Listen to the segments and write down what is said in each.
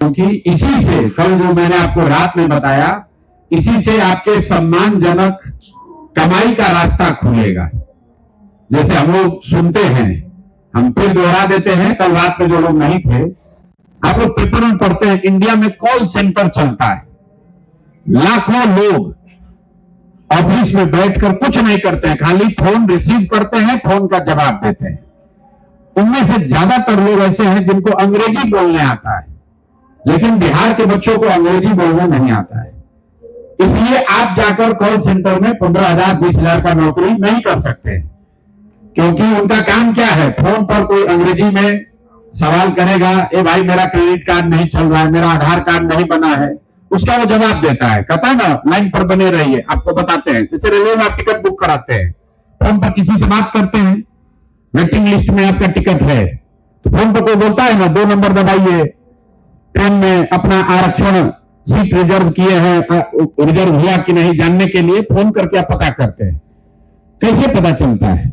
क्योंकि इसी से कल जो मैंने आपको रात में बताया, इसी से आपके सम्मानजनक कमाई का रास्ता खुलेगा। जैसे हम लोग सुनते हैं, हम फिर दोहरा देते हैं, कल रात में जो लोग नहीं थे, आप लोग पेपर में पढ़ते हैं, इंडिया में कॉल सेंटर चलता है। लाखों लोग ऑफिस में बैठकर कुछ नहीं करते हैं, खाली फोन रिसीव करते हैं, फोन का जवाब देते हैं। उनमें से ज्यादातर लोग ऐसे हैं जिनको अंग्रेजी बोलने आता है, लेकिन बिहार के बच्चों को अंग्रेजी बोलना नहीं आता है। इसलिए आप जाकर कॉल सेंटर में 15,000 20,000 का नौकरी नहीं कर सकते, क्योंकि उनका काम क्या है, फोन पर कोई अंग्रेजी में सवाल करेगा, ए भाई मेरा क्रेडिट कार्ड नहीं चल रहा है, मेरा आधार कार्ड नहीं बना है, उसका वो जवाब देता है, कहता है ना लाइन पर बने रहिए, आपको बताते हैं। जैसे रेलवे में आप टिकट बुक कराते हैं, फोन पर किसी से बात करते हैं, वेटिंग लिस्ट में आपका टिकट है, तो फोन पर कोई बोलता है ना 2 नंबर दबाइए, ट्रेन में अपना आरक्षण सीट रिजर्व किए हैं, रिजर्व हुआ कि नहीं जानने के लिए फोन करके आप पता करते हैं। कैसे पता चलता है?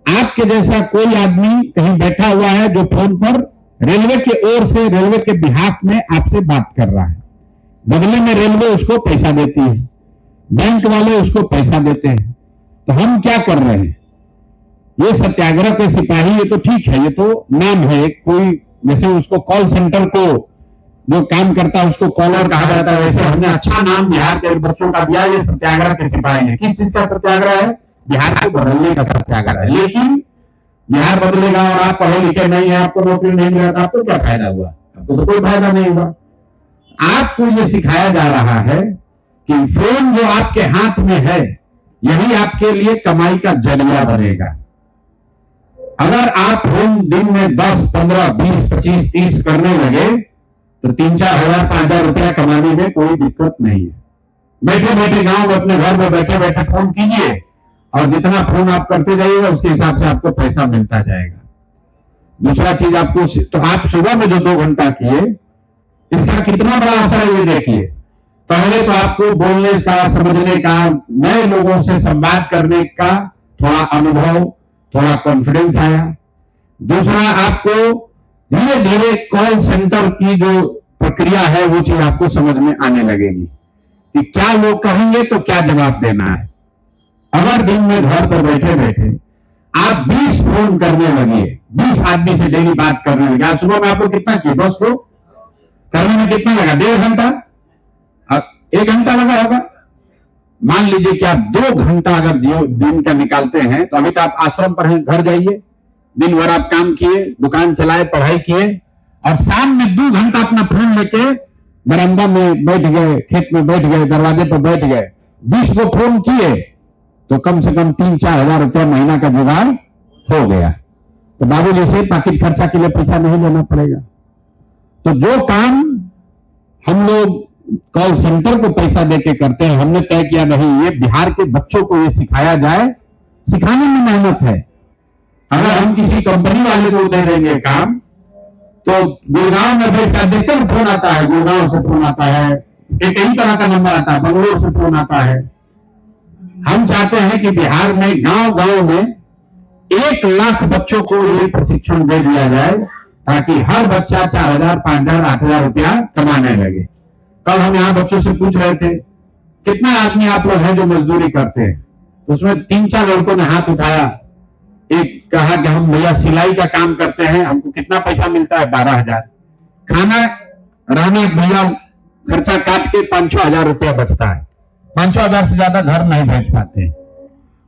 आपके जैसा कोई आदमी कहीं बैठा हुआ है जो फोन पर रेलवे के ओर से, रेलवे के बिहाफ में आपसे बात कर रहा है, बदले में रेलवे उसको पैसा देती है, बैंक वाले उसको पैसा देते हैं। तो हम क्या कर रहे हैं? ये सत्याग्रह के सिपाही, ये तो ठीक है, ये तो नाम है, कोई जैसे उसको कॉल सेंटर को जो काम करता है उसको कॉलर कहा जाता है, वैसे हमने अच्छा नाम बिहार के बच्चों का दिया, ये सत्याग्रह के सिपाही है। किस चीज का सत्याग्रह है? बिहार को बदलने का सत्याग्रह है। लेकिन बिहार बदलेगा और आप पढ़े लिखे नहीं है, आपको नौकरी नहीं मिला, तो आपको क्या फायदा हुआ? आपको तो कोई फायदा नहीं हुआ। आपको ये सिखाया जा रहा है कि फोन जो आपके हाथ में है, यही आपके लिए कमाई का जरिया बनेगा। अगर आप फोन दिन में 10, 15, 20, 25, 30 करने लगे तो 3-4 हजार 5,000 रुपया कमाने में कोई दिक्कत नहीं है। बैठे बैठे गांव में अपने घर में बैठे बैठे फोन कीजिए, और जितना फोन आप करते जाइएगा उसके हिसाब से आपको पैसा मिलता जाएगा। दूसरा चीज आपको, तो आप सुबह में जो 2 घंटा किए, इसका कितना बड़ा असर है ये देखिए। पहले तो आपको बोलने का, समझने का, नए लोगों से संवाद करने का थोड़ा अनुभव, थोड़ा कॉन्फिडेंस आया। दूसरा, आपको धीरे धीरे कॉल सेंटर की जो प्रक्रिया है वो चीज आपको समझ में आने लगेगी कि क्या लोग कहेंगे तो क्या जवाब देना है। अगर दिन में घर पर बैठे बैठे आप 20 फोन करने लगिए, 20 आदमी से डेली बात करने लगे, आज सुबह में आपको कितना किए? 10 को करने में कितना लगा? 1.5 घंटा, 1 घंटा लगा होगा। मान लीजिए कि आप 2 घंटा अगर दिन का निकालते हैं, तो अभी तो आप आश्रम पर हैं, घर जाइए, दिन भर आप काम किए, दुकान चलाए, पढ़ाई किए, और शाम में 2 घंटा अपना फोन लेके बरामदा में बैठ गए, खेत में बैठ गए, दरवाजे पर बैठ गए, 20 को फोन किए, तो कम से कम 3-4 हजार रुपया महीना का जुगाड़ हो गया। तो बाबूजी से पाकिट खर्चा के लिए पैसा नहीं लेना पड़ेगा। तो जो काम हम लोग कॉल सेंटर को पैसा देके करते हैं, हमने तय किया नहीं, ये बिहार के बच्चों को ये सिखाया जाए। सिखाने में मेहनत है। अगर हम किसी कंपनी वाले को दे देंगे काम, तो गुड़गांव में बैठ कर देखते हैं फोन आता है, गुड़गांव से फोन आता है, एक ही तरह का नंबर आता है, बंगलोर से फोन आता है। हम चाहते हैं कि बिहार में गांव गांव में 1 लाख बच्चों को ये प्रशिक्षण दे दिया जाए, ताकि हर बच्चा 4,000, 5,000, 8,000 रुपया कमाने लगे। कल हम यहाँ बच्चों से पूछ रहे थे, कितना आदमी आप लोग हैं जो मजदूरी करते हैं? उसमें 3-4 लड़कों ने हाथ उठाया। एक कहा कि हम भैया सिलाई का काम करते हैं, हमको कितना पैसा मिलता है? 12,000। खाना रहना भैया खर्चा काट के 5-6 हजार रुपया बचता है, 5-6 हजार से ज्यादा घर नहीं भेज पाते।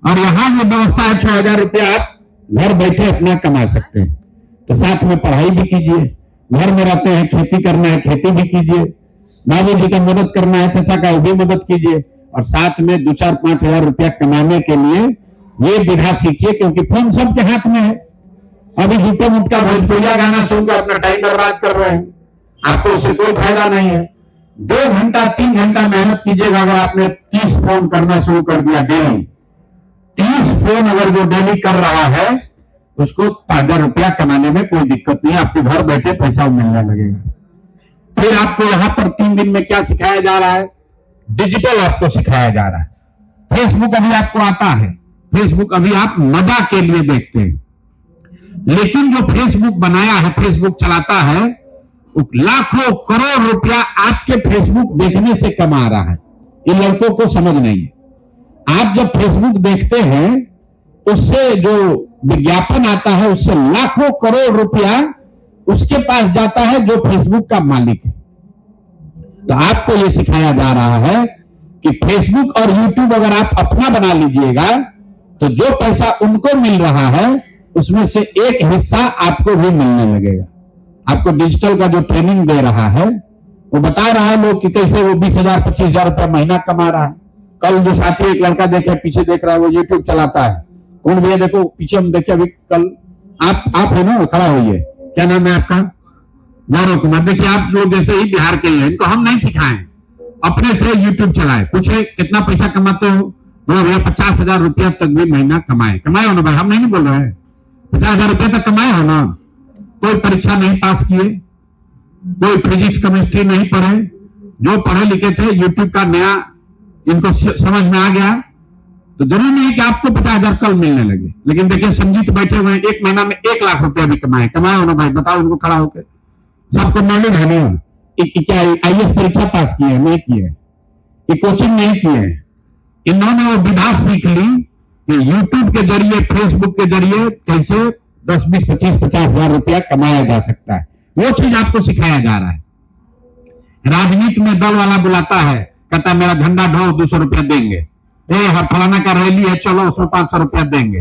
और यहाँ जो व्यवस्था है 6 हजार रुपया आप घर बैठे अपना कमा सकते हैं। तो साथ में पढ़ाई भी कीजिए, घर में रहते हैं, खेती करना है खेती भी कीजिए, बाबूजी का मदद करना है, चाचा का भी मदद कीजिए, और साथ में 2-4-5 हजार रुपया कमाने के लिए ये विधा सीखिए, क्योंकि फोन सबके हाथ में है। अभी झूठे मूठ का भोजपुरिया गाना सुनकर अपना टाइम बर्बाद कर रहे हैं, आपको उससे कोई फायदा नहीं है। 2 घंटा 3 घंटा मेहनत कीजिएगा। अगर आपने 30 फोन करना शुरू कर दिया डेली, 30 फोन अगर जो डेली कर रहा है, उसको 5,000 रुपया कमाने में कोई दिक्कत नहीं है, आपके घर बैठे पैसा मिलने लगेगा। फिर आपको यहाँ पर 3 दिन में क्या सिखाया जा रहा है? डिजिटल आपको सिखाया जा रहा है। फेसबुक अभी आपको आता है, फेसबुक अभी आप मजा के लिए देखते हैं, लेकिन जो फेसबुक बनाया है, फेसबुक चलाता है, लाखों करोड़ रुपया आपके फेसबुक देखने से कमा रहा है। इन लड़कों को समझ नहीं है। आप जब फेसबुक देखते हैं उससे जो विज्ञापन आता है उससे लाखों करोड़ रुपया उसके पास जाता है जो फेसबुक का मालिक है। तो आपको यह सिखाया जा रहा है कि फेसबुक और यूट्यूब अगर आप अपना बना लीजिएगा तो जो पैसा उनको मिल रहा है उसमें से एक हिस्सा आपको भी मिलने लगेगा। आपको डिजिटल का जो ट्रेनिंग दे रहा है वो बता रहा है लोग कि कैसे वो 20,000 25,000 रुपया महीना कमा रहा है। कल जो साथी एक लड़का देखे पीछे देख रहा है वो यूट्यूब चलाता है। कौन भैया देखो पीछे हम देखे अभी कल आप है ना खड़ा होइए, क्या नाम है आपका? गौरव कुमार। देखिए आप लोग जैसे ही बिहार के हैं, इनको हम नहीं सिखाएं, अपने से यूट्यूब चलाए। पूछे कितना पैसा कमाते हो? बोलो भैया 50,000 रुपया तक भी महीना कमाए हो ना भाई? हम नहीं बोल रहे हैं, 50,000 रुपया तक कमाए हो ना? कोई परीक्षा नहीं पास किए, कोई फिजिक्स केमिस्ट्री नहीं पढ़े, जो पढ़े लिखे थे यूट्यूब का नया इनको समझ में आ गया तो जरूरी नहीं कि आपको 50,000 कल मिलने लगे। लेकिन देखिए संजीत बैठे हुए हैं, एक महीना में 1 लाख रुपया भी कमाए हो ना भाई? बताओ उनको खड़ा होकर। सबको मालूम है ना क्या IAS परीक्षा पास की है? नहीं की है, ये कोचिंग नहीं की है। इन्होंने वो विधा सीख ली कि यूट्यूब के जरिए फेसबुक के जरिए कैसे 10 20 25 50,000 रुपया कमाया जा सकता है। वो चीज आपको सिखाया जा रहा है। राजनीति में दल वाला बुलाता है, कहता मेरा झंडा ढो 200 रुपया देंगे, फलाना का रैली है चलो उसमें 500 रुपया देंगे।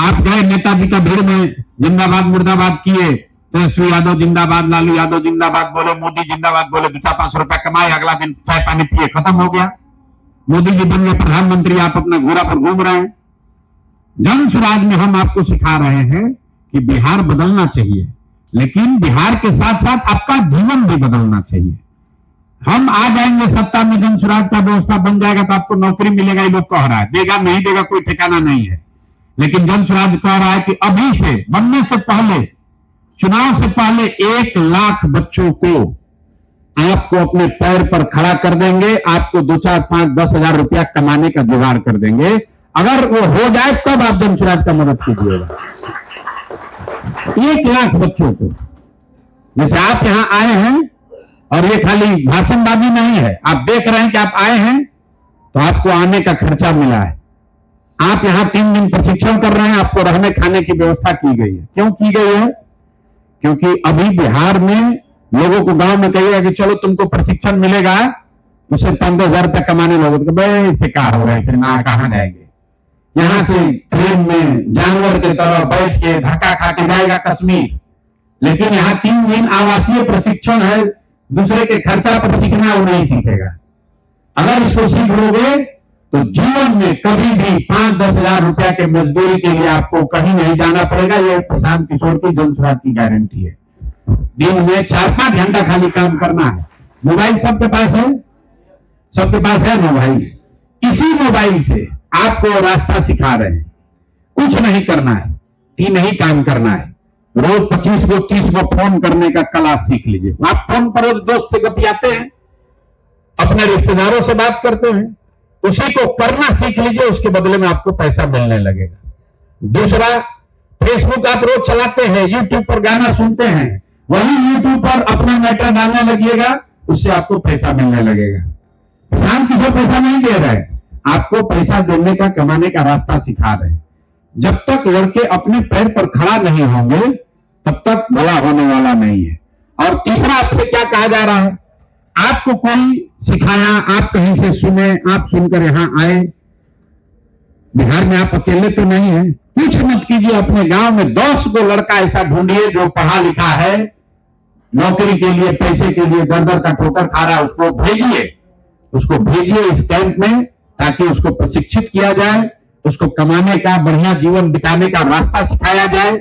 आप गए नेताजी का भीड़ में जिंदाबाद मुर्दाबाद किए, तेजस्वी यादव जिंदाबाद, लालू यादव जिंदाबाद बोले, मोदी जिंदाबाद बोले, 200-500 रुपया कमाए, अगला दिन चाय पानी पिए, खत्म हो गया। मोदी जी बन गए प्रधानमंत्री, आप अपना घोड़ा पर घूम रहे हैं। जन स्वराज में हम आपको सिखा रहे हैं कि बिहार बदलना चाहिए, लेकिन बिहार के साथ साथ आपका जीवन भी बदलना चाहिए। हम आ जाएंगे सत्ता में, जन स्वराज का व्यवस्था बन जाएगा तो आपको नौकरी मिलेगा, ये लोग कह रहा है, देगा नहीं देगा कोई ठिकाना नहीं है। लेकिन जन स्वराज कह रहा है कि अभी से बनने से पहले, चुनाव से पहले 1 लाख बच्चों को आपको अपने पैर पर खड़ा कर देंगे, आपको 2 4 5 10 हजार रुपया कमाने का जुगाड़ कर देंगे। अगर वो हो जाए तब आप जन स्वराज का मदद कीजिएगा। 1 लाख बच्चों को, जैसे आप यहां आए हैं और ये खाली भाषणबाजी नहीं है, आप देख रहे हैं कि आप आए हैं तो आपको आने का खर्चा मिला है। आप यहां 3 दिन प्रशिक्षण कर रहे हैं, आपको रहने खाने की व्यवस्था की गई है। क्यों की गई है? क्योंकि अभी बिहार में लोगों को गांव में कहिएगा कि चलो तुमको प्रशिक्षण मिलेगा, उससे 5-10 हजार रुपया कमाने लोगों को इससे क्या हो रहा है, ना कहां जाएंगे। यहां से ट्रेन में जानवर की तरह बैठ के धक्का खा के जाएगा कश्मीर। लेकिन यहाँ 3 दिन आवासीय प्रशिक्षण है, दूसरे के खर्चा पर सीखना वो नहीं सीखेगा। अगर इसको सीख लोगे तो जीवन में कभी भी 5-10 हजार रुपया के मजदूरी के लिए आपको कहीं नहीं जाना पड़ेगा। ये प्रशांत किशोर की जन स्वराज की गारंटी है। दिन में 4-5 घंटा खाली काम करना है। मोबाइल सबके पास है, सबके पास है मोबाइल। इसी मोबाइल से आपको रास्ता सिखा रहे हैं। कुछ नहीं करना है, 3 ही काम करना है। रोज 25 को 30 को फोन करने का कला सीख लीजिए। आप फोन पर रोज दोस्त से बतियाते हैं, अपने रिश्तेदारों से बात करते हैं, उसी को करना सीख लीजिए, उसके बदले में आपको पैसा मिलने लगेगा। दूसरा, फेसबुक आप रोज चलाते हैं, यूट्यूब पर गाना सुनते हैं, वही यूट्यूब पर अपना मैटर डालने लगिएगा, उससे आपको पैसा मिलने लगेगा। किसान किसी पैसा नहीं दे रहे, आपको पैसा देने का, कमाने का रास्ता सिखा रहे हैं। जब तक लड़के अपने पैर पर खड़ा नहीं होंगे तब तक भला होने वाला नहीं है। और तीसरा, आपसे क्या कहा जा रहा है? आपको कोई सिखाया, आप कहीं से सुने, आप सुनकर यहां आए। बिहार में आप अकेले तो नहीं है। कुछ मत कीजिए, अपने गांव में 10 को लड़का ऐसा ढूंढिए जो पढ़ा लिखा है, नौकरी के लिए, पैसे के लिए दर दर का ठोकर खा रहा है, उसको भेजिए इस कैंप में, ताकि उसको प्रशिक्षित किया जाए, उसको कमाने का, बढ़िया जीवन बिताने का रास्ता सिखाया जाए।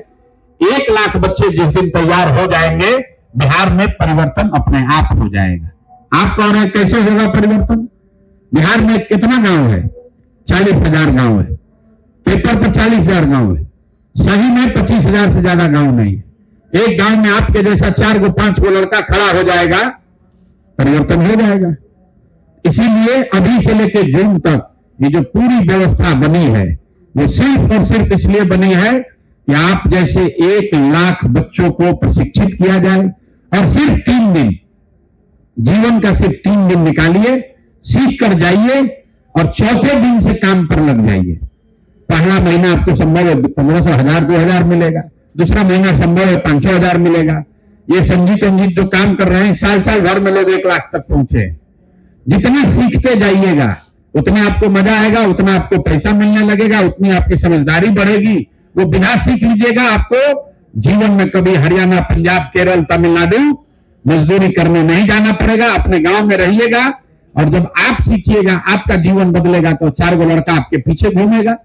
1 लाख बच्चे जिस दिन तैयार हो जाएंगे, बिहार में परिवर्तन अपने आप हो जाएगा। आप कह रहे हैं कैसे होगा परिवर्तन? बिहार में कितना गांव है? 40,000 गांव है। पेपर पर 40,000 गांव है, सही में 25,000 से ज्यादा गांव नहीं है। एक गांव में आपके जैसा 4 को 5 को लड़का खड़ा हो जाएगा, परिवर्तन हो जाएगा। इसीलिए अभी से लेकर जून तक ये जो पूरी व्यवस्था बनी है, वो सिर्फ और सिर्फ इसलिए बनी है कि आप जैसे 1 लाख बच्चों को प्रशिक्षित किया जाए और सिर्फ 3 दिन, जीवन का सिर्फ 3 दिन निकालिए, सीख कर जाइए और चौथे दिन से काम पर लग जाइए। पहला महीना आपको संभव है 1500, 1000, 2000 मिलेगा, दूसरा महीना संभव है 500, 1000 मिलेगा। ये संजीत जो काम कर रहे हैं, साल साल भर में लोग 1 लाख तक पहुंचे। जितना सीखते जाइएगा उतना आपको मजा आएगा, उतना आपको पैसा मिलने लगेगा, उतनी आपकी समझदारी बढ़ेगी। वो बिना सीख लीजिएगा, आपको जीवन में कभी हरियाणा, पंजाब, केरल, तमिलनाडु मजदूरी करने नहीं जाना पड़ेगा। अपने गांव में रहिएगा और जब आप सीखिएगा, आपका जीवन बदलेगा तो 4 गो लड़का आपके पीछे घूमेगा।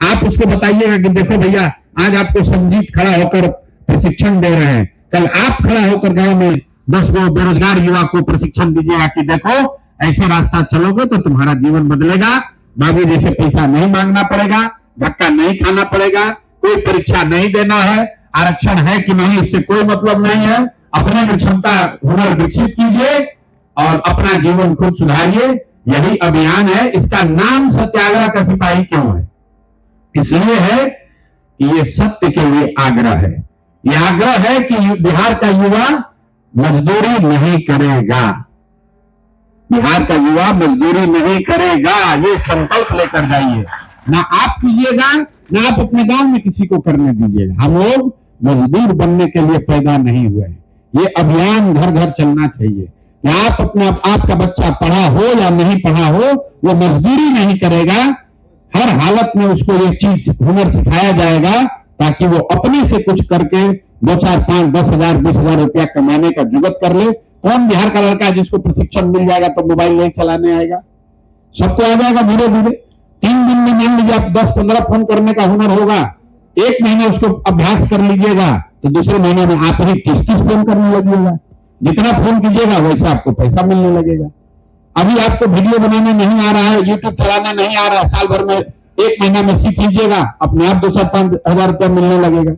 आप उसको बताइएगा कि देखो भैया, आज आपको संजीत खड़ा होकर प्रशिक्षण दे रहे हैं, कल आप खड़ा होकर गांव में 10 गो बेरोजगार युवा को प्रशिक्षण दीजिएगा कि देखो ऐसा रास्ता चलोगे तो तुम्हारा जीवन बदलेगा। बाबू जैसे पैसा नहीं मांगना पड़ेगा, धक्का नहीं खाना पड़ेगा, कोई परीक्षा नहीं देना है, आरक्षण है कि नहीं इससे कोई मतलब नहीं है। अपने में क्षमता, हुनर विकसित कीजिए और अपना जीवन खुद सुधारिए। यही अभियान है। इसका नाम सत्याग्रह का सिपाही क्यों है? इसलिए है कि ये सत्य के लिए आग्रह है। ये आग्रह है कि बिहार का युवा मजदूरी नहीं करेगा, बिहार का युवा मजदूरी नहीं करेगा। ये संकल्प लेकर जाइए। ना आप कीजिएगा, ना आप अपने गांव में किसी को करने दीजिएगा। हम लोग मजदूर बनने के लिए पैदा नहीं हुए। ये अभियान घर घर चलना चाहिए कि आप अपना, आपका बच्चा पढ़ा हो या नहीं पढ़ा हो, वो मजदूरी नहीं करेगा। हर हालत में उसको ये चीज, हुनर सिखाया जाएगा ताकि वो अपने से कुछ करके 2, 4, 5, 10,000, 20,000 रुपया कमाने का जुगत कर ले। कौन बिहार का लड़का जिसको प्रशिक्षण मिल जाएगा तो मोबाइल नहीं चलाने आएगा? सबको आ जाएगा धीरे धीरे। 3 दिन में मान लीजिए आप 10-15 फोन करने का हुनर होगा, 1 महीना उसको अभ्यास कर लीजिएगा तो दूसरे महीने में आप ही 30-30 फोन करने लगिएगा। जितना फोन कीजिएगा वैसे आपको पैसा मिलने लगेगा। अभी आपको वीडियो बनाना नहीं आ रहा है, यूट्यूब चलाना नहीं आ रहा है, साल भर में 1 महीना में सीख लीजिएगा, अपने आप 2-4-5 हजार रुपया मिलने लगेगा।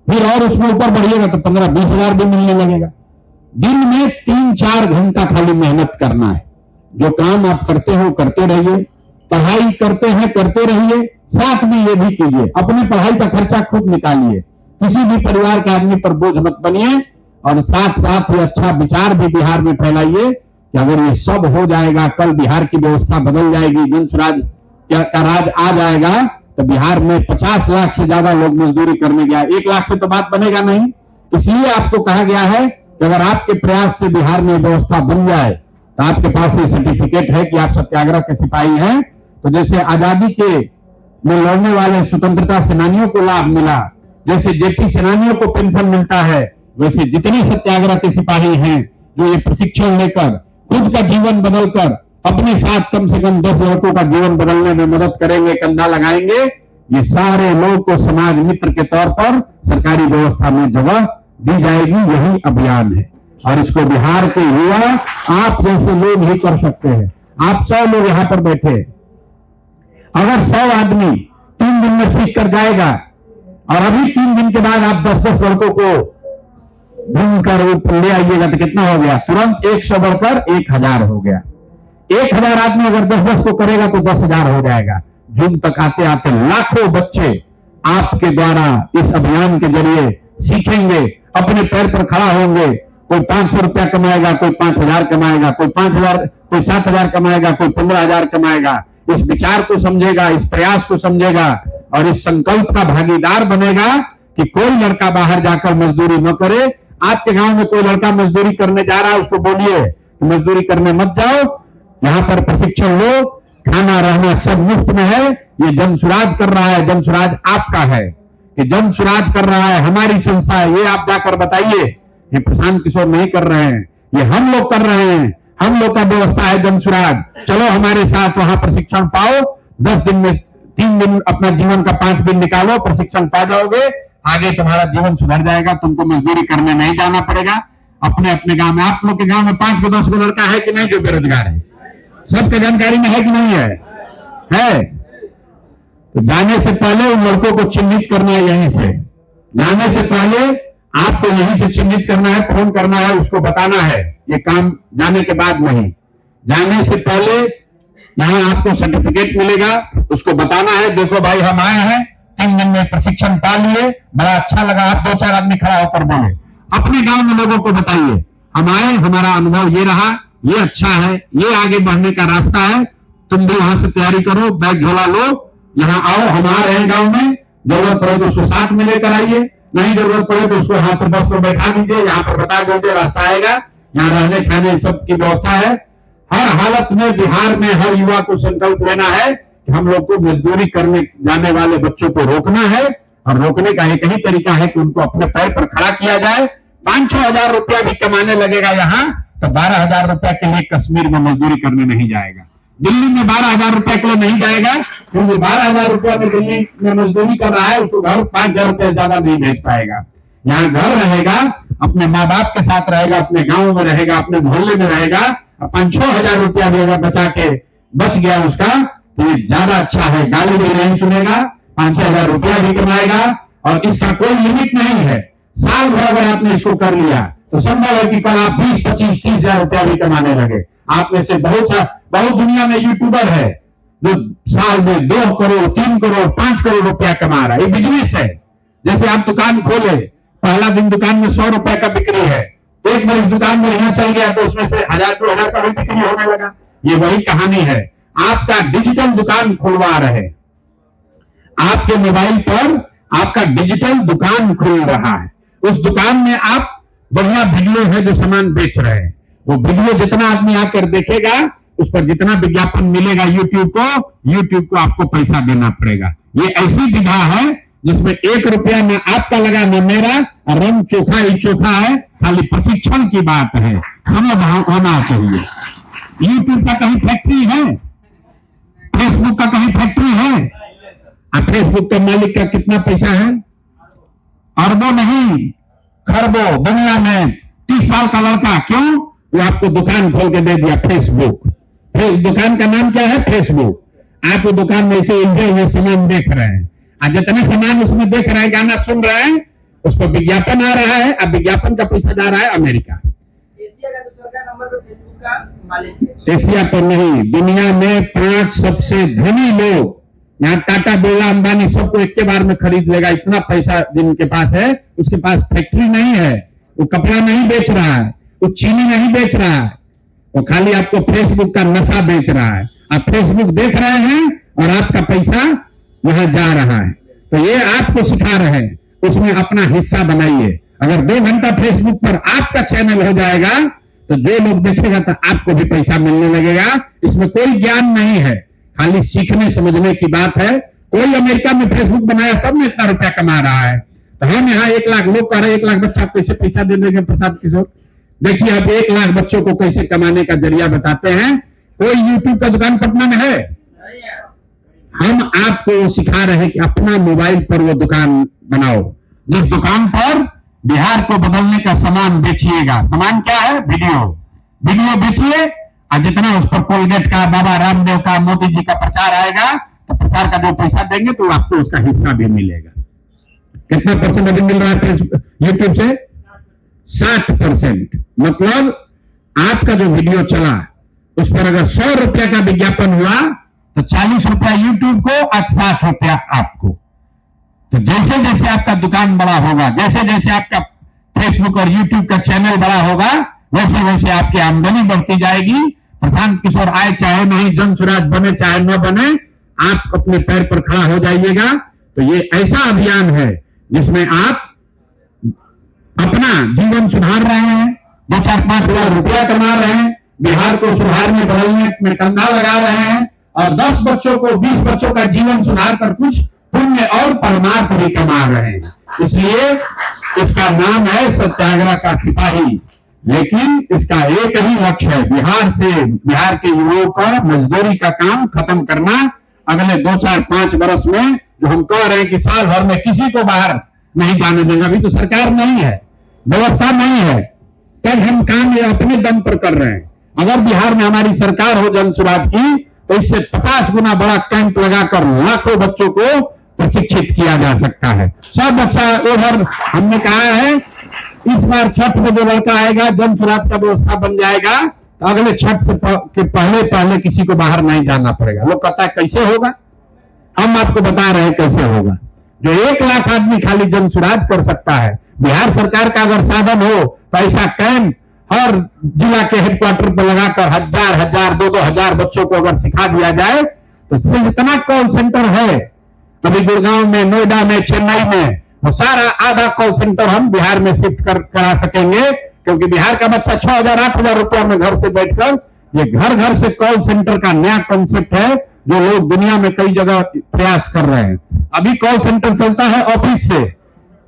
फिर और उसमें ऊपर बढ़िएगा तो 15-20 हजार भी मिलने लगेगा। दिन में 3-4 घंटा खाली मेहनत करना है। जो काम आप करते हो करते रहिए, पढ़ाई करते हैं करते रहिए, साथ में ये भी कीजिए, अपनी पढ़ाई का खर्चा खुद निकालिए। किसी भी परिवार के आदमी पर बोझ मत बनिए और साथ साथ ये अच्छा विचार भी बिहार में फैलाइए कि अगर ये सब हो जाएगा, कल बिहार की व्यवस्था बदल जाएगी, जनसुराज का राज आ जाएगा तो बिहार में 50 लाख से ज्यादा लोग मजदूरी करने गया। 1 लाख से तो बात बनेगा नहीं। इसलिए आपको कहा गया है कि अगर आपके प्रयास से बिहार में व्यवस्था बन जाए तो आपके पास ये सर्टिफिकेट है कि आप सत्याग्रह के सिपाही हैं। तो जैसे आजादी के में लड़ने वाले स्वतंत्रता सेनानियों को लाभ मिला, जैसे जेपी सेनानियों को पेंशन मिलता है, वैसे जितने सत्याग्रह के सिपाही हैं जो ये प्रशिक्षण लेकर खुद का जीवन बदलकर अपने साथ कम से कम 10 लड़कों का जीवन बदलने में मदद करेंगे, कंधा लगाएंगे, ये सारे लोग को समाज मित्र के तौर पर सरकारी व्यवस्था में जगह दी जाएगी। यही अभियान है और इसको बिहार के युवा, आप जैसे लोग ही कर सकते हैं। आप 100 लोग यहाँ पर बैठे, अगर 100 आदमी 3 दिन में सीख कर जाएगा और अभी 3 दिन के बाद आप 10-10 लड़कों को ढूंढ कर ले आइएगा तो कितना हो गया? तुरंत 100 बढ़कर 1000 हो गया। 1000 आदमी अगर 10-10 को करेगा तो 10,000 हो जाएगा। जून तक आते आते लाखों बच्चे आपके द्वारा इस अभियान के जरिए सीखेंगे, अपने पैर पर खड़ा होंगे। कोई 500 रुपया कमाएगा, कोई 5,000 कमाएगा, कोई 5,000, कोई 7,000 कमाएगा, कोई 15,000 कमाएगा। इस विचार को समझेगा, इस प्रयास को समझेगा और इस संकल्प का भागीदार बनेगा कि कोई लड़का बाहर जाकर मजदूरी न करे। आपके गांव में कोई लड़का मजदूरी करने जा रहा है, उसको बोलिए मजदूरी करने मत जाओ, यहाँ पर प्रशिक्षण लो, खाना रहना सब मुफ्त में है। ये जनसुराज कर रहा है, जनसुराज आपका है, ये जनसुराज कर रहा है, हमारी संस्था है। ये आप जाकर बताइए, ये प्रशांत किशोर नहीं कर रहे हैं, ये हम लोग कर रहे हैं। हम लोग का व्यवस्था है जनसुराज। चलो हमारे साथ वहां प्रशिक्षण पाओ। 10 दिन में 3 दिन अपना जीवन का 5 दिन निकालो, प्रशिक्षण पा जाओगे, आगे तुम्हारा जीवन सुधर जाएगा। तुमको मजदूरी करने नहीं जाना पड़ेगा। अपने अपने गांव में, आप लोग के गांव में 5 को 10 को लड़का है कि नहीं जो बेरोजगार है? सबके जानकारी में है कि नहीं है? है। तो जाने से पहले उन लड़कों को चिन्हित करना है। यहीं से जाने से पहले आपको यहीं से चिन्हित करना है, फोन करना है, उसको बताना है। ये काम जाने के बाद नहीं, जाने से पहले यहाँ आपको सर्टिफिकेट मिलेगा, उसको बताना है देखो भाई हम आए हैं, 3 दिन में प्रशिक्षण पा लिए, बड़ा अच्छा लगा। आप 2-4 आदमी खड़ा होकर बोले, अपने गांव में लोगों को बताइए, हम आए, हमारा अनुभव ये रहा, ये अच्छा है, ये आगे बढ़ने का रास्ता है, तुम भी वहां से तैयारी करो, बैग झोला लो, यहाँ आओ, हम आ रहे हैं गांव में, जरूरत पड़े तो उसको साथ में लेकर आइए, नहीं जरूरत पड़े तो उसको यहाँ से बस में बैठा दीजिए, यहाँ पर बता दीजिए रास्ता आएगा, यहाँ रहने खाने सब की व्यवस्था है। हर हालत में बिहार में हर युवा को संकल्प लेना है कि हम लोग को मजदूरी करने जाने वाले बच्चों को रोकना है, और रोकने का एक ही तरीका है कि उनको अपने पैर पर खड़ा किया जाए। 5-6 हजार रुपया भी कमाने लगेगा यहाँ, तो 12,000 रुपया के लिए कश्मीर में मजदूरी करने नहीं जाएगा, दिल्ली में 12,000 रुपया के लिए नहीं जाएगा, क्योंकि 12,000 रुपया में दिल्ली में मजदूरी कर रहा है, उसको घर 5,000 रुपया ज्यादा नहीं भेज पाएगा। यहाँ घर रहेगा, अपने माँ बाप के साथ रहेगा, अपने गांव में रहेगा, अपने मोहल्ले में रहेगा, 5-6 हजार रुपया भी अगर बचा के बच गया उसका, तो ये ज्यादा अच्छा है। गाली भी नहीं सुनेगा, 5-6 हजार रुपया भी कमाएगा, और इसका कोई लिमिट नहीं है। साल भर अगर आपने इसको कर लिया तो संभव है कि कल आप 20, 25, 30 हजार रुपया भी कमाने लगे। आप में से बहुत दुनिया में यूट्यूबर है जो साल में 2 करोड़, 3 करोड़, 5 करोड़ रुपया कमा रहा है। ये बिजनेस है। जैसे आप दुकान खोले, पहला दिन दुकान में 100 रुपए का बिक्री है, एक बार इस दुकान में यहाँ चल गया तो उसमें से 1000-2000 का भी बिक्री होने लगा। ये वही कहानी है। आपका डिजिटल दुकान खुलवा रहे, आपके मोबाइल पर आपका डिजिटल दुकान खुल रहा है, उस दुकान में आप बढ़िया वीडियो है जो सामान बेच रहे हैं, वो वीडियो जितना आदमी आकर देखेगा उस पर जितना विज्ञापन मिलेगा यूट्यूब को आपको पैसा देना पड़ेगा। ये ऐसी विधा है जिसमें 1 रुपया ना आपका लगा ना मेरा, और रंग चोखा ही चोखा है, खाली प्रशिक्षण की बात है, समझ होना चाहिए। यूट्यूब का कहीं फैक्ट्री है? फेसबुक का कहीं फैक्ट्री है? अब फेसबुक के मालिक का कितना पैसा है? अरबों नहीं, खरबों। दुनिया में 30 साल का लड़का, क्यों? वो आपको दुकान खोल के दे दिया, फेसबुक। दुकान का नाम क्या है? फेसबुक। आप वो दुकान में इसे उलझे हुए सामान देख रहे हैं, और जितने सामान उसमें देख रहे हैं, गाना सुन रहे हैं, उस पर विज्ञापन आ रहा है, अब विज्ञापन का पैसा जा रहा है अमेरिका। एशिया का दूसरा नंबर पर फेसबुक का मालिक है। एशिया पर नहीं, दुनिया में 5 सबसे धनी लोग, यहाँ टाटा, बिरला, अंबानी सबको एक के बार में खरीद लेगा, इतना पैसा जिनके पास है। उसके पास फैक्ट्री नहीं है, वो कपड़ा नहीं बेच रहा है, वो चीनी नहीं बेच रहा है, वो खाली आपको फेसबुक का नशा बेच रहा है। आप फेसबुक देख रहे हैं और आपका पैसा वहां जा रहा है। तो ये आपको सिखा रहे हैं, उसमें अपना हिस्सा बनाइए। अगर 2 घंटा फेसबुक पर आपका चैनल हो जाएगा तो जो लोग देखेगा तो आपको भी पैसा मिलने लगेगा। इसमें कोई ज्ञान नहीं है, खाली सीखने समझने की बात है। कोई अमेरिका में फेसबुक बनाया तब में इतना रुपया कमा रहा है, तो हम यहाँ 1 लाख लोग कह रहे हैं 1 लाख बच्चा कैसे पैसा दे देंगे? प्रसाद किशोर, देखिए आप 1 लाख बच्चों को कैसे कमाने का जरिया बताते हैं। कोई यूट्यूब का दुकान पटना में है? हम आपको सिखा रहे हैं कि अपना मोबाइल पर वो दुकान बनाओ, जिस दुकान पर बिहार को बदलने का सामान बेचिएगा। सामान क्या है? वीडियो बेचिए, और जितना उस पर कोलगेट का, बाबा रामदेव का, मोदी जी का प्रचार आएगा, तो प्रचार का जो पैसा देंगे तो आपको उसका हिस्सा भी मिलेगा। कितना % अभी मिल रहा है यूट्यूब से? 60%। मतलब आपका जो वीडियो चला उस पर अगर 100 रुपया का विज्ञापन हुआ तो 40 रुपया यूट्यूब को और 60 रुपया आपको। तो जैसे जैसे आपका दुकान बड़ा होगा, जैसे जैसे आपका फेसबुक और यूट्यूब का चैनल बड़ा होगा, वैसे वैसे आपकी आमदनी बढ़ती जाएगी। प्रशांत किशोर आए चाहे नहीं, जन स्वराज बने चाहे न बने, आप अपने पैर पर खड़ा हो जाइएगा। तो ये ऐसा अभियान है जिसमें आप अपना जीवन सुधार रहे हैं, 2-4-5 हजार रुपया कमा रहे हैं, बिहार को सुधारने बदलने में कंधा लगा रहे हैं, और 10 बच्चों को, 20 बच्चों का जीवन सुधार कर कुछ पुण्य और परमार्थ भी कमा रहे हैं। इसलिए इसका नाम है सत्याग्रह का सिपाही। लेकिन इसका एक ही लक्ष्य है, बिहार के युवाओं का मजदूरी का काम खत्म करना। अगले 2-4-5 वर्ष में जो हम कह रहे हैं कि साल भर में किसी को बाहर नहीं जाने देंगे, अभी तो सरकार नहीं है, व्यवस्था नहीं है, तब हम काम ये अपने दम पर कर रहे हैं। अगर बिहार में हमारी सरकार हो जन स्वराज की, तो इससे 50 गुना बड़ा कैंप लगाकर लाखों बच्चों को प्रशिक्षित किया जा सकता है। सब बच्चा उधर हमने कहा है, इस बार छठ में जो लड़का आएगा, जन स्वराज का व्यवस्था बन जाएगा, तो अगले छठ से के पहले किसी को बाहर नहीं जाना पड़ेगा। लोग कहता है कैसे होगा, हम आपको बता रहे हैं कैसे होगा। जो 1 लाख आदमी खाली जन सुराज कर सकता है। बिहार सरकार का अगर साधन हो तो ऐसा कैंप हर जिला के हेडक्वार्टर पर लगाकर 1000 2-2 हजार बच्चों को अगर सिखा दिया जाए तो इससे जितना कॉल सेंटर है अभी गुड़गांव में, नोएडा में, चेन्नई में, वो सारा आधा कॉल सेंटर हम बिहार में शिफ्ट करा सकेंगे, क्योंकि बिहार का बच्चा 6,000 8,000 रुपया में घर से बैठकर ये घर घर से कॉल सेंटर का नया कॉन्सेप्ट है जो लोग दुनिया में कई जगह प्रयास कर रहे हैं। अभी कॉल सेंटर चलता है ऑफिस से,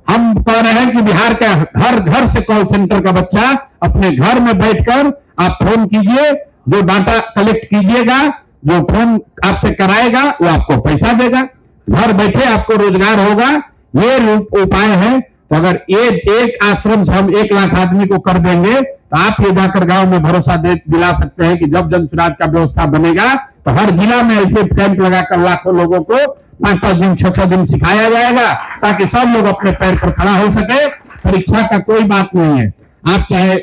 हम कह रहे हैं कि बिहार के हर घर से कॉल सेंटर का बच्चा अपने घर में बैठकर आप फोन कीजिए, जो डाटा कलेक्ट कीजिएगा, जो फोन आपसे कराएगा वो आपको पैसा देगा, घर बैठे आपको रोजगार होगा। ये उपाय है। तो अगर ये एक आश्रम से हम 1 लाख आदमी को कर देंगे तो आप ये जाकर गांव में भरोसा दिला सकते हैं कि जब जन सुराज का व्यवस्था बनेगा तो हर जिला में ऐसे कैंप लगाकर लाखों लोगों को 5-5 दिन 6-6 दिन सिखाया जाएगा, ताकि सब लोग अपने पैर पर खड़ा हो सके। परीक्षा का कोई बात नहीं है। आप चाहे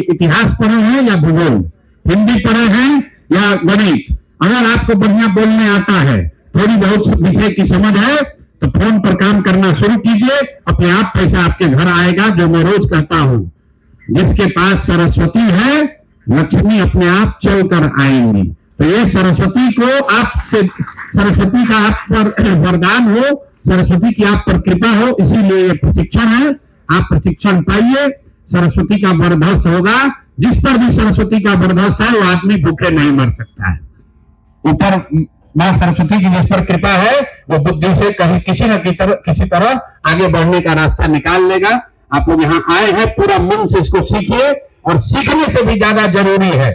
इतिहास पढ़े हैं या भूगोल, हिंदी पढ़े हैं या गणित, अगर आपको बढ़िया बोलने आता है, थोड़ी बहुत विषय की समझ है, तो फोन पर काम करना शुरू कीजिए, अपने आप पैसा आपके घर आएगा। जो मैं रोज कहता हूं, जिसके पास सरस्वती है लक्ष्मी अपने आप चलकर आएंगी। तो ये सरस्वती को आपसे, सरस्वती का आप पर वरदान हो, सरस्वती की आप पर कृपा हो, इसीलिए ये प्रशिक्षण है। आप प्रशिक्षण पाइए, सरस्वती का वरदहस्त होगा। जिस पर भी सरस्वती का वरदहस्त है वो आदमी भूखे नहीं मर सकता है। ऊपर मां सरस्वती की जिस पर कृपा है वो बुद्धि से कहीं किसी न किसी तरह आगे बढ़ने का रास्ता निकाल लेगा। आप लोग यहाँ आए हैं, पूरा मन से इसको सीखिए। और सीखने से भी ज्यादा जरूरी है,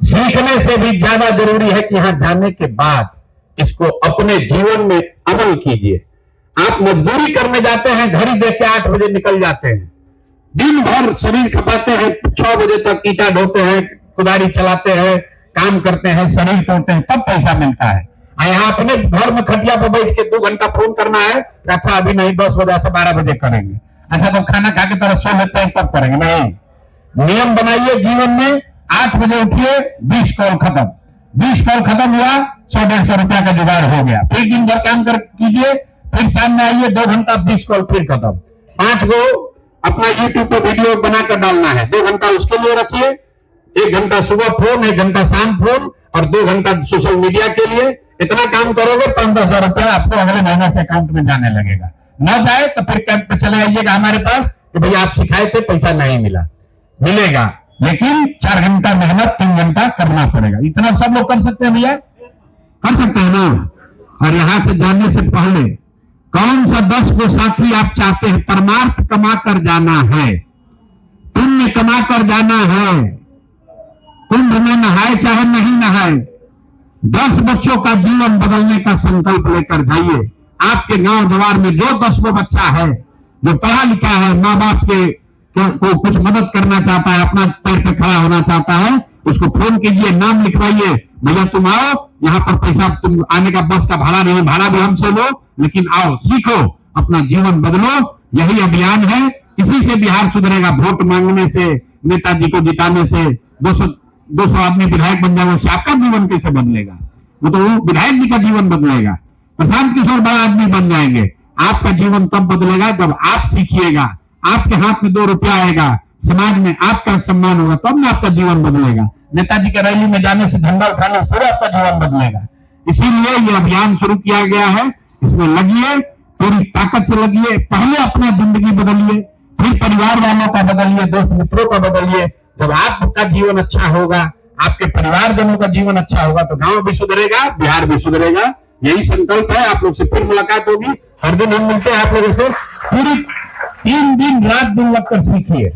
सीखने से भी ज्यादा जरूरी है कि यहां जाने के बाद इसको अपने जीवन में अमल कीजिए। आप मजदूरी करने जाते हैं, घड़ी देख के 8 बजे निकल जाते हैं, दिन भर शरीर खपाते हैं, 6 बजे तक ईटा ढोते हैं, कुदारी चलाते हैं, काम करते हैं, शरीर तोड़ते हैं, तब पैसा मिलता है। यहाँ अपने घर में खटिया पर बैठ के 2 घंटा फोन करना है, अच्छा अभी नहीं 10 बजे से 12 बजे करेंगे, अच्छा तो खाना खा के तरह सो लेते हैं तब करेंगे। नहीं, नियम बनाइए जीवन में। 8 बजे उठिए, 20 कॉल खत्म, 20 कॉल खत्म हुआ, 100-150 रुपया का जुगाड़ हो गया। फिर दिन भर काम कर कीजिए, फिर शाम में आइए, 2 घंटा 20 कॉल फिर खत्म। 5 को अपना यूट्यूब पर वीडियो बनाकर डालना है, 2 घंटा उसके लिए रखिए, 1 घंटा सुबह फोन, 1 घंटा शाम फोन और 2 घंटा सोशल मीडिया के लिए। इतना काम करोगे 5-10 हजार रुपया आपको अगले महीने से अकाउंट में जाने लगेगा। न जाए तो फिर कैंप पे चले आइएगा हमारे पास कि भैया आप सिखाए थे, पैसा नहीं मिला, मिलेगा, लेकिन 4 घंटा मेहनत 3 घंटा करना पड़ेगा। इतना सब लोग कर सकते हैं भैया, कर सकते हैं ना। और यहां से जाने से पहले कौन सा 10 को साथी आप चाहते हैं? परमार्थ कमा कर जाना है, पुण्य कमा कर जाना है, कुंभ में नहाए चाहे नहीं नहाए, 10 बच्चों का जीवन बदलने का संकल्प लेकर जाइए। आपके गांव जवार में जो 10 को बच्चा है जो पढ़ा लिखा है, माँ बाप के को कुछ मदद करना चाहता है, अपना पैर पे खड़ा होना चाहता है, उसको फोन कीजिए, नाम लिखवाइए, भैया तुम आओ, यहाँ पर पैसा तुम आने का बस का भाड़ा नहीं, भाड़ा भी हमसे लो, लेकिन आओ सीखो, अपना जीवन बदलो। यही अभियान है, इसी से बिहार सुधरेगा। वोट मांगने से, नेताजी को जिताने से 200 आदमी विधायक बन जाए, उससे आपका जीवन कैसे बदलेगा? वो तो विधायक जी का जीवन बदलेगा। प्रशांत किशोर बड़ा आदमी बन जाएंगे। आपका जीवन तब बदलेगा जब आप सीखिएगा, आपके हाथ में 2 रुपया आएगा, समाज में आपका सम्मान होगा, तब ना आपका जीवन बदलेगा। नेताजी के रैली में जाने से, झंडा उठाने से पूरा आपका जीवन बदलेगा। इसीलिए ये अभियान शुरू किया गया है, इसमें लगिए, पूरी ताकत से लगिए। पहले अपना जिंदगी बदलिए, फिर परिवार वालों का बदलिए, दोस्त मित्रों का बदलिए। जब आपका जीवन अच्छा होगा, आपके परिवारजनों का जीवन अच्छा होगा, तो गांव भी सुधरेगा, बिहार भी सुधरेगा। यही संकल्प है। आप लोग से फिर मुलाकात होगी, हर दिन हम मिलते हैं आप लोगों से। पूरी 3 दिन रात दिन लगकर सीखिए,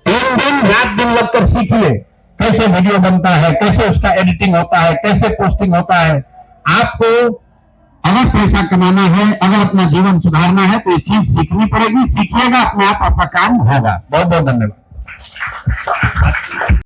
3 दिन रात दिन लगकर सीखिए कैसे वीडियो बनता है, कैसे उसका एडिटिंग होता है, कैसे पोस्टिंग होता है। आपको अगर पैसा कमाना है, अगर अपना जीवन सुधारना है, तो ये चीज सीखनी पड़ेगी। सीखिएगा, अपने आप आपका काम होगा। बहुत बहुत धन्यवाद।